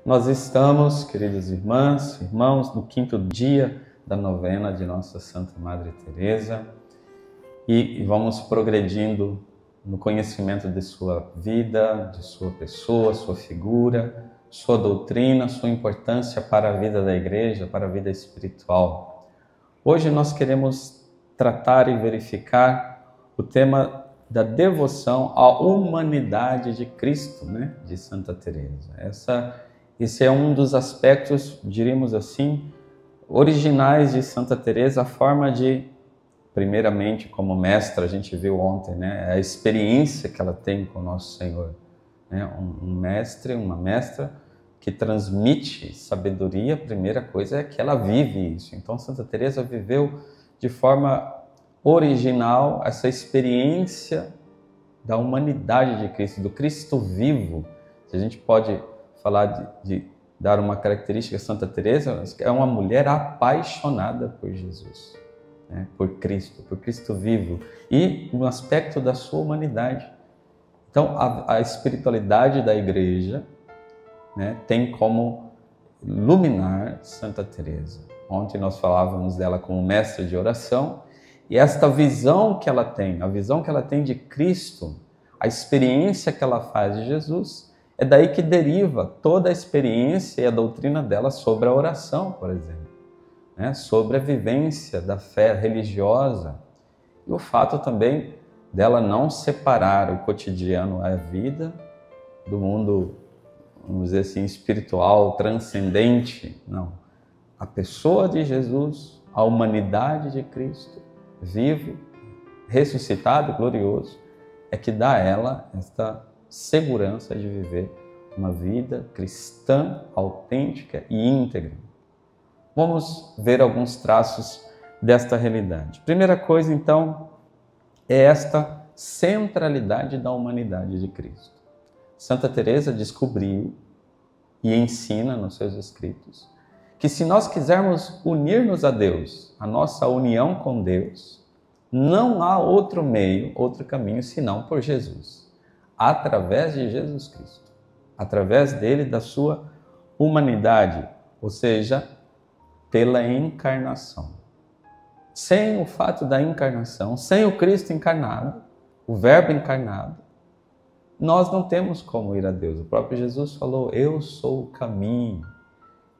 Nós estamos, queridas irmãs, irmãos, no 5º dia da novena de Nossa Santa Madre Teresa e vamos progredindo no conhecimento de sua vida, de sua pessoa, sua figura, sua doutrina, sua importância para a vida da Igreja, para a vida espiritual. Hoje nós queremos tratar e verificar o tema da devoção à humanidade de Cristo, de Santa Teresa. Esse é um dos aspectos, diríamos assim, originais de Santa Teresa, a forma de, primeiramente, como mestra, a gente viu ontem, a experiência que ela tem com o Nosso Senhor. Um mestre, uma mestra que transmite sabedoria, a primeira coisa é que ela vive isso. Então, Santa Teresa viveu de forma original essa experiência da humanidade de Cristo, do Cristo vivo. Se a gente pode falar de dar uma característica a Santa Teresa, é uma mulher apaixonada por Jesus, por Cristo vivo e no aspecto da sua humanidade. Então, a espiritualidade da Igreja tem como iluminar Santa Teresa. Ontem nós falávamos dela como mestra de oração e esta visão que ela tem, a visão que ela tem de Cristo, a experiência que ela faz de Jesus, é daí que deriva toda a experiência e a doutrina dela sobre a oração, por exemplo, sobre a vivência da fé religiosa e o fato também dela não separar o cotidiano, a vida, do mundo, vamos dizer assim, espiritual, transcendente. Não. A pessoa de Jesus, a humanidade de Cristo, vivo, ressuscitado, glorioso, é que dá a ela esta segurança de viver uma vida cristã, autêntica e íntegra. Vamos ver alguns traços desta realidade. Primeira coisa, então, é esta centralidade da humanidade de Cristo. Santa Teresa descobriu e ensina nos seus escritos que se nós quisermos unir-nos a Deus, a nossa união com Deus, não há outro meio, outro caminho, senão por Jesus. Através de Jesus Cristo, através dele, da sua humanidade, ou seja, pela encarnação. Sem o fato da encarnação, sem o Cristo encarnado, o Verbo encarnado, nós não temos como ir a Deus. O próprio Jesus falou: eu sou o caminho,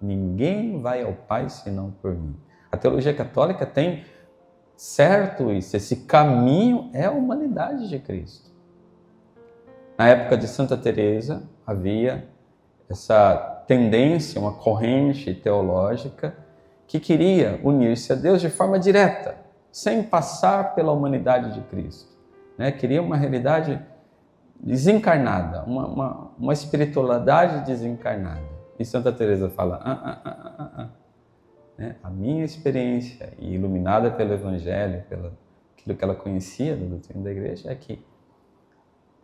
ninguém vai ao Pai senão por mim. A teologia católica tem certo isso, esse caminho é a humanidade de Cristo. Na época de Santa Teresa havia essa tendência, uma corrente teológica que queria unir-se a Deus de forma direta, sem passar pela humanidade de Cristo. Queria uma realidade desencarnada, uma espiritualidade desencarnada. E Santa Teresa fala, a minha experiência, iluminada pelo Evangelho, pelo aquilo que ela conhecia da doutrina da Igreja, é que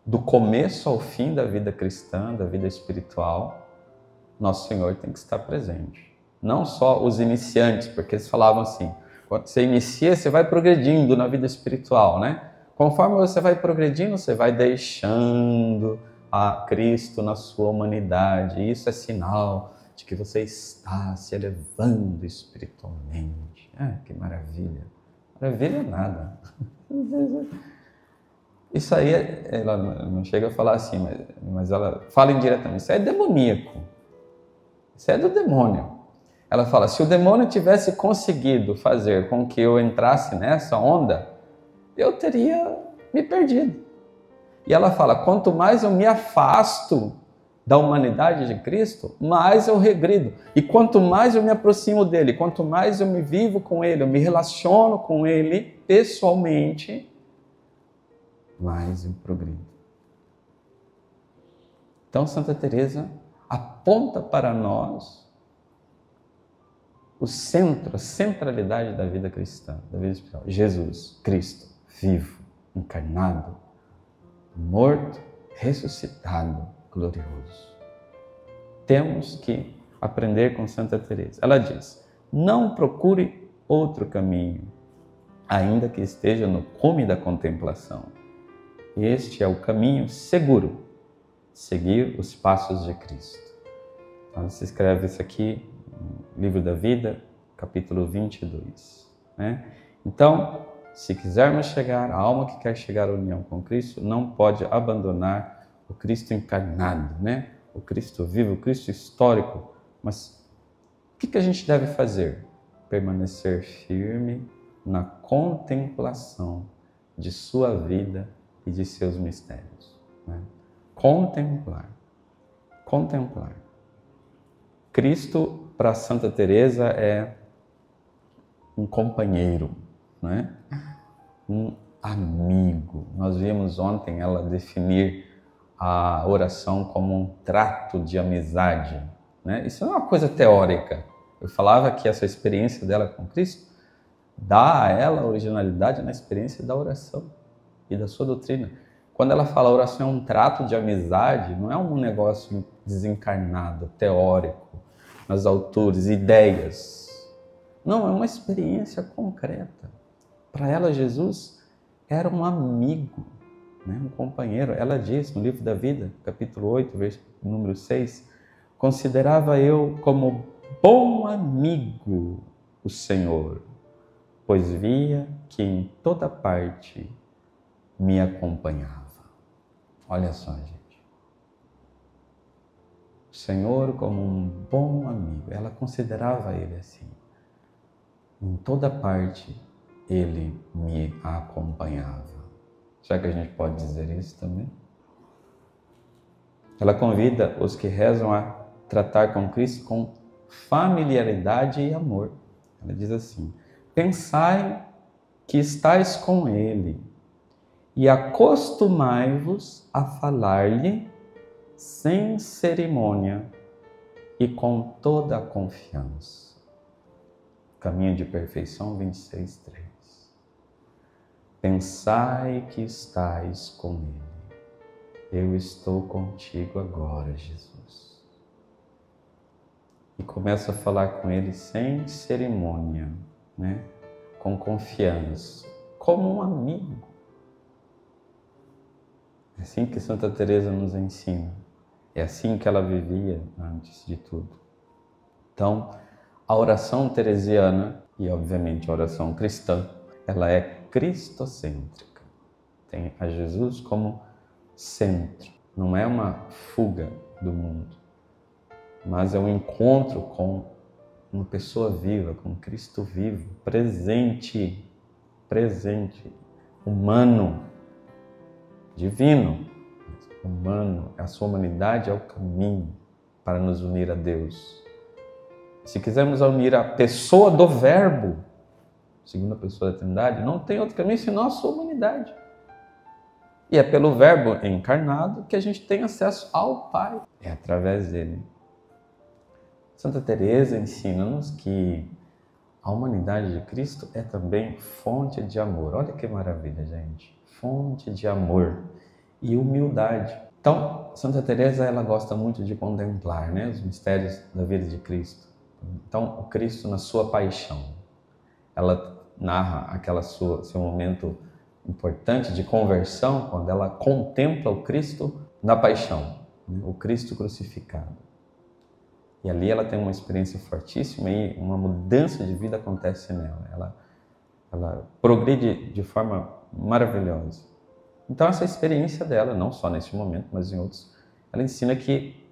do começo ao fim da vida cristã, da vida espiritual, Nosso Senhor tem que estar presente. Não só os iniciantes, porque eles falavam assim, quando você inicia, você vai progredindo na vida espiritual, Conforme você vai progredindo, você vai deixando a Cristo na sua humanidade. Isso é sinal de que você está se elevando espiritualmente. Que maravilha! Maravilha nada. Isso aí, ela não chega a falar assim, mas ela fala indiretamente. Isso é demoníaco. Isso é do demônio. Ela fala, se o demônio tivesse conseguido fazer com que eu entrasse nessa onda, eu teria me perdido. E ela fala, quanto mais eu me afasto da humanidade de Cristo, mais eu regrido. E quanto mais eu me aproximo dele, quanto mais eu me vivo com ele, eu me relaciono com ele pessoalmente, mais eu progredo. Então, Santa Teresa aponta para nós o centro, a centralidade da vida cristã, da vida espiritual. Jesus, Cristo, vivo, encarnado, morto, ressuscitado, glorioso. Temos que aprender com Santa Teresa. Ela diz, não procure outro caminho, ainda que esteja no cume da contemplação. Este é o caminho seguro, seguir os passos de Cristo. Ela se escreve isso aqui, Livro da Vida, capítulo 22. Né? Então, se quisermos chegar, a alma que quer chegar à união com Cristo não pode abandonar o Cristo encarnado, né? O Cristo vivo, o Cristo histórico. Mas o que a gente deve fazer? Permanecer firme na contemplação de sua vida e de seus mistérios. Né? Contemplar. Contemplar. Cristo, para Santa Teresa, é um companheiro, né? Um amigo. Nós vimos ontem ela definir a oração como um trato de amizade, né? Isso não é uma coisa teórica. Eu falava que essa experiência dela com Cristo dá a ela originalidade na experiência da oração e da sua doutrina. Quando ela fala oração é um trato de amizade, não é um negócio desencarnado, teórico, nas alturas, ideias. Não, é uma experiência concreta. Para ela, Jesus era um amigo, né? Um companheiro. Ela diz no Livro da Vida, capítulo 8, versículo número 6, considerava eu como bom amigo o Senhor, pois via que em toda parte me acompanhava. Olha só, gente. O Senhor como um bom amigo. Ela considerava ele assim. Em toda parte, ele me acompanhava. Será que a gente pode dizer isso também? Ela convida os que rezam a tratar com Cristo com familiaridade e amor. Ela diz assim: pensai que estáis com Ele e acostumai-vos a falar-lhe sem cerimônia e com toda a confiança. Caminho de Perfeição 26:3. Pensai que estáis com Ele. Eu estou contigo agora, Jesus. E começa a falar com Ele sem cerimônia, né? Com confiança, como um amigo. É assim que Santa Teresa nos ensina. É assim que ela vivia antes de tudo. Então, a oração teresiana e, obviamente, a oração cristã, ela é cristocêntrica. Tem a Jesus como centro. Não é uma fuga do mundo, mas é um encontro com uma pessoa viva, com Cristo vivo, presente, humano, divino, humano. A sua humanidade é o caminho para nos unir a Deus. Se quisermos unir a pessoa do Verbo, segunda pessoa da Trindade, não tem outro caminho senão a sua humanidade. E é pelo Verbo encarnado que a gente tem acesso ao Pai. É através dele. Santa Teresa ensina-nos que a humanidade de Cristo é também fonte de amor. Olha que maravilha, gente. Fonte de amor e humildade. Então, Santa Teresa, ela gosta muito de contemplar, né, os mistérios da vida de Cristo. Então, o Cristo na sua paixão. Ela narra seu momento importante de conversão, quando ela contempla o Cristo na paixão, né? O Cristo crucificado. E ali ela tem uma experiência fortíssima e uma mudança de vida acontece nela. Ela progride de forma maravilhosa. Então essa experiência dela, não só nesse momento, mas em outros, ela ensina que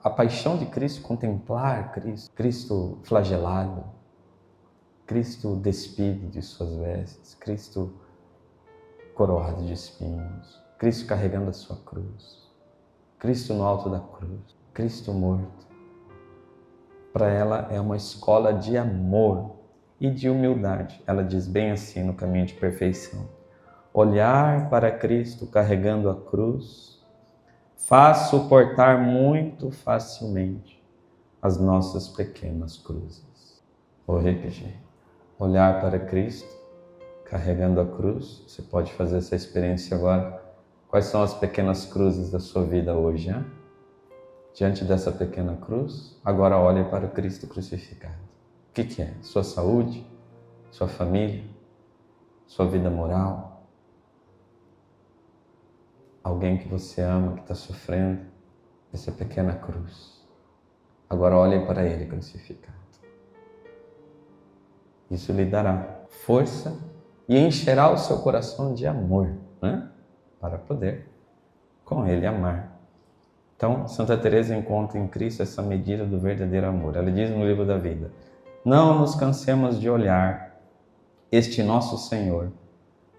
a paixão de Cristo, contemplar Cristo, Cristo flagelado, Cristo despido de suas vestes, Cristo coroado de espinhos, Cristo carregando a sua cruz, Cristo no alto da cruz, Cristo morto. Para ela é uma escola de amor e de humildade. Ela diz bem assim no Caminho de Perfeição: olhar para Cristo carregando a cruz faz suportar muito facilmente as nossas pequenas cruzes. Vou repetir. Olhar para Cristo carregando a cruz. Você pode fazer essa experiência agora. Quais são as pequenas cruzes da sua vida hoje, hein? Diante dessa pequena cruz, agora olhe para o Cristo crucificado. O que é? Sua saúde? Sua família? Sua vida moral? Alguém que você ama, que está sofrendo? Essa pequena cruz. Agora olhem para Ele crucificado. Isso lhe dará força e encherá o seu coração de amor, né? Para poder com Ele amar. Então, Santa Teresa encontra em Cristo essa medida do verdadeiro amor. Ela diz no Livro da Vida: não nos cansemos de olhar este nosso Senhor,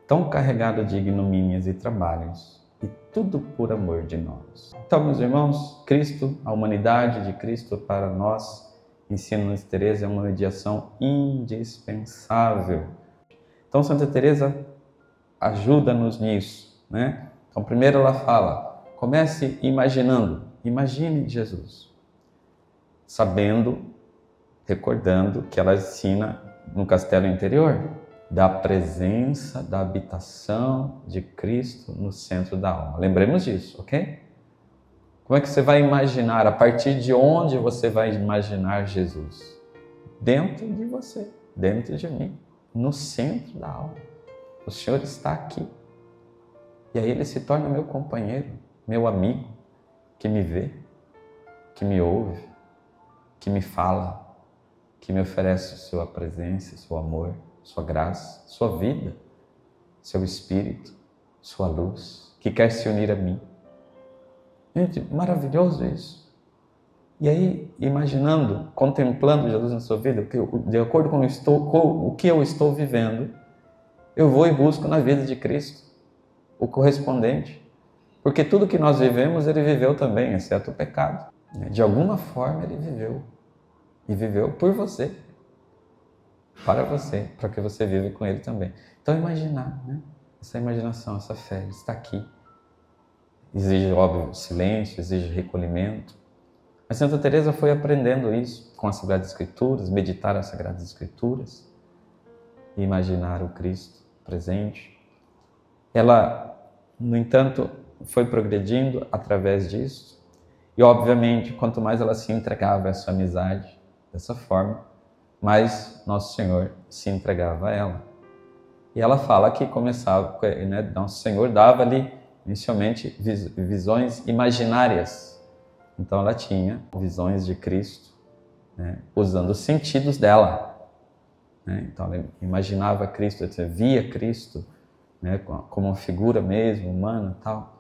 tão carregado de ignomínias e trabalhos, e tudo por amor de nós. Então, meus irmãos, Cristo, a humanidade de Cristo para nós, ensina-nos Teresa, é uma mediação indispensável. Então, Santa Teresa ajuda-nos nisso, né? Então, primeiro ela fala, comece imaginando, imagine Jesus, sabendo, recordando que ela ensina no castelo interior, da presença, da habitação de Cristo no centro da alma. Lembremos disso, ok? Como é que você vai imaginar? A partir de onde você vai imaginar Jesus? Dentro de você, dentro de mim, no centro da alma. O Senhor está aqui. E aí Ele se torna meu companheiro, meu amigo, que me vê, que me ouve, que me fala, que me oferece sua presença, seu amor, sua graça, sua vida, seu espírito, sua luz, que quer se unir a mim. Gente, maravilhoso isso. E aí, imaginando, contemplando Jesus na sua vida, de acordo com o que eu estou vivendo, eu vou e busco na vida de Cristo o correspondente. Porque tudo que nós vivemos, Ele viveu também, exceto o pecado. De alguma forma, Ele viveu. E viveu por você. Para você, para que você viva com Ele também. Então, imaginar, né? Essa imaginação, essa fé, Ele está aqui. Exige, óbvio, silêncio, exige recolhimento. Mas Santa Teresa foi aprendendo isso com as Sagradas Escrituras, meditar as Sagradas Escrituras e imaginar o Cristo presente. Ela, no entanto, foi progredindo através disso. E, obviamente, quanto mais ela se entregava a essa amizade, dessa forma, mais Nosso Senhor se entregava a ela. E ela fala que começava, né, Nosso Senhor dava-lhe inicialmente visões imaginárias. Então ela tinha visões de Cristo, né, usando os sentidos dela. Né? Então ela imaginava Cristo, via Cristo, né, como uma figura mesmo, humana e tal.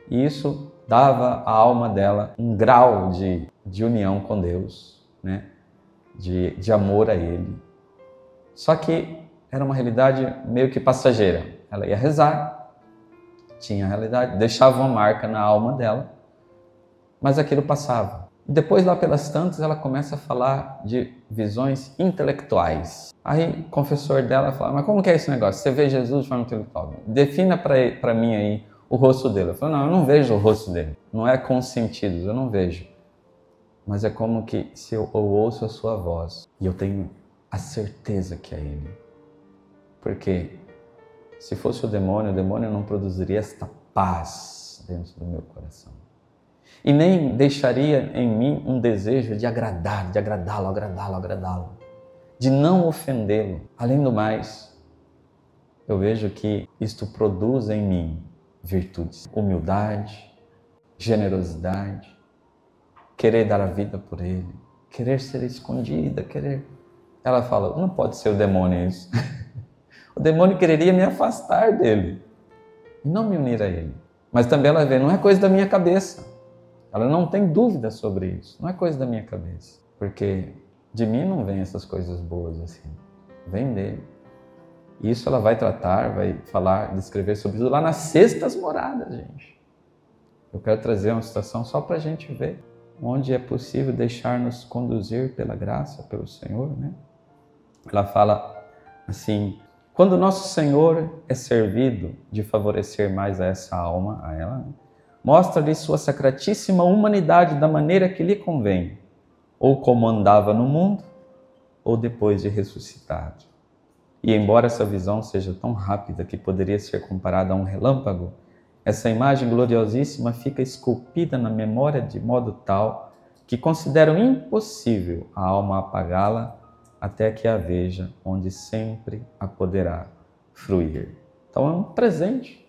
E isso dava à alma dela um grau de união com Deus, né? De amor a Ele. Só que era uma realidade meio que passageira. Ela ia rezar, tinha a realidade, deixava uma marca na alma dela, mas aquilo passava. E depois, lá pelas tantas, ela começa a falar de visões intelectuais. Aí o confessor dela fala, mas como que é esse negócio? Você vê Jesus de forma intelectual? Defina para mim aí o rosto dele. Eu falo, não, eu não vejo o rosto dele. Não é com os sentidos, eu não vejo. Mas é como que se eu ouço a sua voz e eu tenho a certeza que é Ele. Porque se fosse o demônio não produziria esta paz dentro do meu coração. E nem deixaria em mim um desejo de agradá-lo, de não ofendê-lo. Além do mais, eu vejo que isto produz em mim virtudes, humildade, generosidade, querer dar a vida por Ele, querer ser escondida, querer... Ela fala, não pode ser o demônio isso. O demônio quereria me afastar dele e não me unir a Ele. Mas também ela vê, não é coisa da minha cabeça. Ela não tem dúvida sobre isso, não é coisa da minha cabeça. Porque de mim não vem essas coisas boas assim, vem dele. E isso ela vai tratar, vai falar, descrever sobre isso lá nas sextas moradas, gente. Eu quero trazer uma situação só para a gente ver onde é possível deixar-nos conduzir pela graça, pelo Senhor, né? Ela fala assim, quando nosso Senhor é servido de favorecer mais a essa alma, a ela, né? Mostra-lhe sua sacratíssima humanidade da maneira que lhe convém, ou como andava no mundo, ou depois de ressuscitado. E embora essa visão seja tão rápida que poderia ser comparada a um relâmpago, essa imagem gloriosíssima fica esculpida na memória de modo tal que considero impossível a alma apagá-la até que a veja onde sempre a poderá fruir. Então é um presente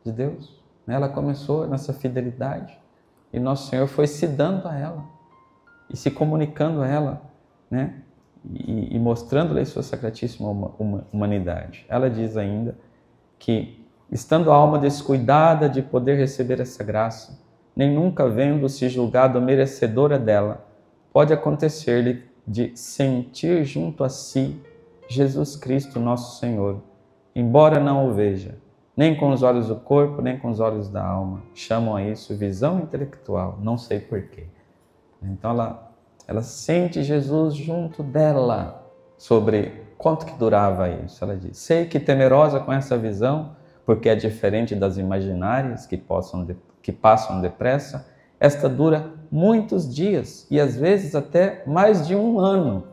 de Deus. Ela começou nessa fidelidade e Nosso Senhor foi se dando a ela. e se comunicando a ela, né? E mostrando-lhe sua sacratíssima humanidade. Ela diz ainda que, estando a alma descuidada de poder receber essa graça, nem nunca vendo-se julgado merecedora dela, pode acontecer-lhe de sentir junto a si Jesus Cristo, nosso Senhor, embora não o veja, nem com os olhos do corpo, nem com os olhos da alma. Chamam a isso visão intelectual, não sei porquê. Então ela sente Jesus junto dela. Sobre quanto que durava isso, ela diz: sei que temerosa com essa visão, porque é diferente das imaginárias que passam depressa, esta dura muitos dias e às vezes até mais de 1 ano.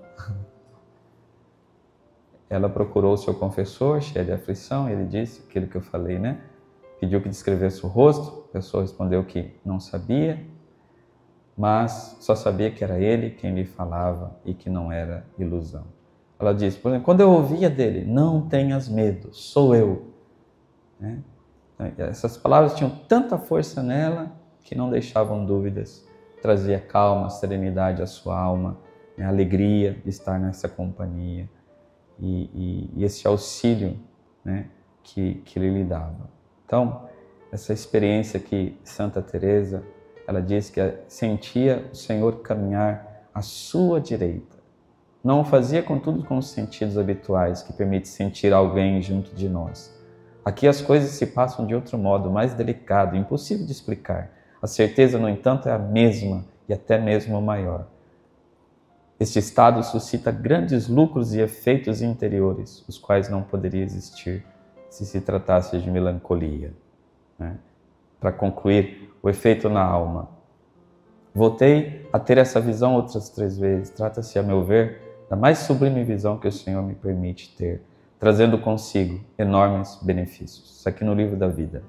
Ela procurou seu confessor, cheia de aflição, e ele disse aquilo que eu falei, né? Pediu que descrevesse o rosto, a pessoa respondeu que não sabia, mas só sabia que era ele quem lhe falava e que não era ilusão. Ela disse, por exemplo, quando eu ouvia dele, não tenhas medo, sou eu. Né? Essas palavras tinham tanta força nela que não deixavam dúvidas, trazia calma, serenidade à sua alma, né? Alegria de estar nessa companhia e esse auxílio, né? que ele lhe dava. Então, essa experiência que Santa Teresa, ela diz que sentia o Senhor caminhar à sua direita. Não o fazia, contudo, com os sentidos habituais que permite sentir alguém junto de nós. Aqui as coisas se passam de outro modo, mais delicado, impossível de explicar. A certeza, no entanto, é a mesma e até mesmo maior. Este estado suscita grandes lucros e efeitos interiores, os quais não poderiam existir se se tratasse de melancolia. Né? Para concluir, o efeito na alma. Voltei a ter essa visão outras 3 vezes. Trata-se, a meu ver, da mais sublime visão que o Senhor me permite ter, trazendo consigo enormes benefícios. Isso aqui no livro da vida.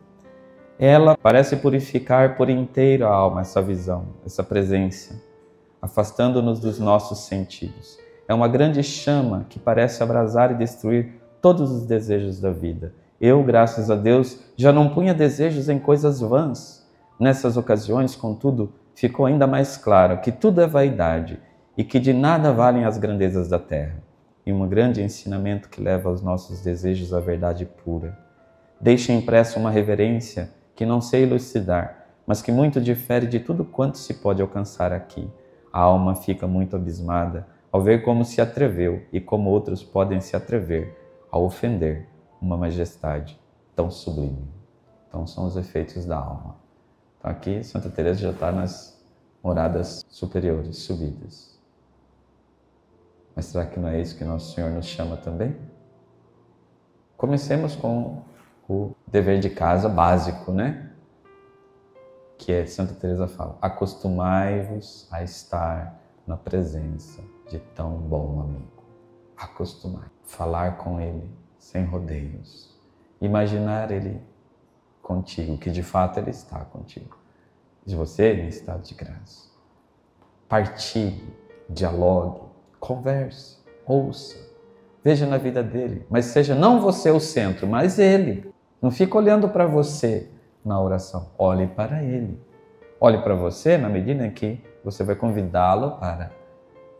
Ela parece purificar por inteiro a alma, essa visão, essa presença, afastando-nos dos nossos sentidos. É uma grande chama que parece abrasar e destruir todos os desejos da vida. Eu, graças a Deus, já não punha desejos em coisas vãs. Nessas ocasiões, contudo, ficou ainda mais claro que tudo é vaidade e que de nada valem as grandezas da terra. E um grande ensinamento que leva aos nossos desejos à verdade pura. Deixa impressa uma reverência que não sei elucidar, mas que muito difere de tudo quanto se pode alcançar aqui. A alma fica muito abismada ao ver como se atreveu e como outros podem se atrever a ofender uma majestade tão sublime. Então são os efeitos da alma. Então aqui Santa Teresa já está nas moradas superiores, subidas. Mas será que não é isso que Nosso Senhor nos chama também? Comecemos com o dever de casa básico, né? Que é, Santa Teresa fala, acostumai-vos a estar na presença de tão bom amigo. Acostumai. Falar com ele sem rodeios. Imaginar ele contigo, que de fato ele está contigo. De você em estado de graça. Partilhe, dialogue, converse, ouça. Veja na vida dele, mas seja não você o centro, mas ele. Não fica olhando para você na oração. Olhe para ele. Olhe para você na medida em que você vai convidá-lo para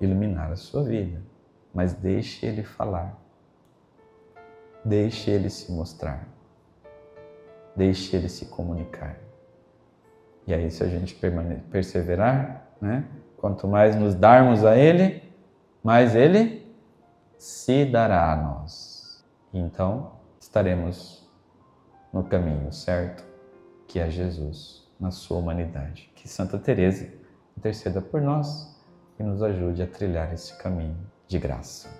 iluminar a sua vida. Mas deixe ele falar. Deixe ele se mostrar. Deixe ele se comunicar. E aí, se a gente perseverar, né? Quanto mais nos darmos a ele, mais ele se dará a nós. E então, estaremos no caminho certo, que é Jesus, na sua humanidade. Que Santa Teresa interceda por nós e nos ajude a trilhar esse caminho de graça.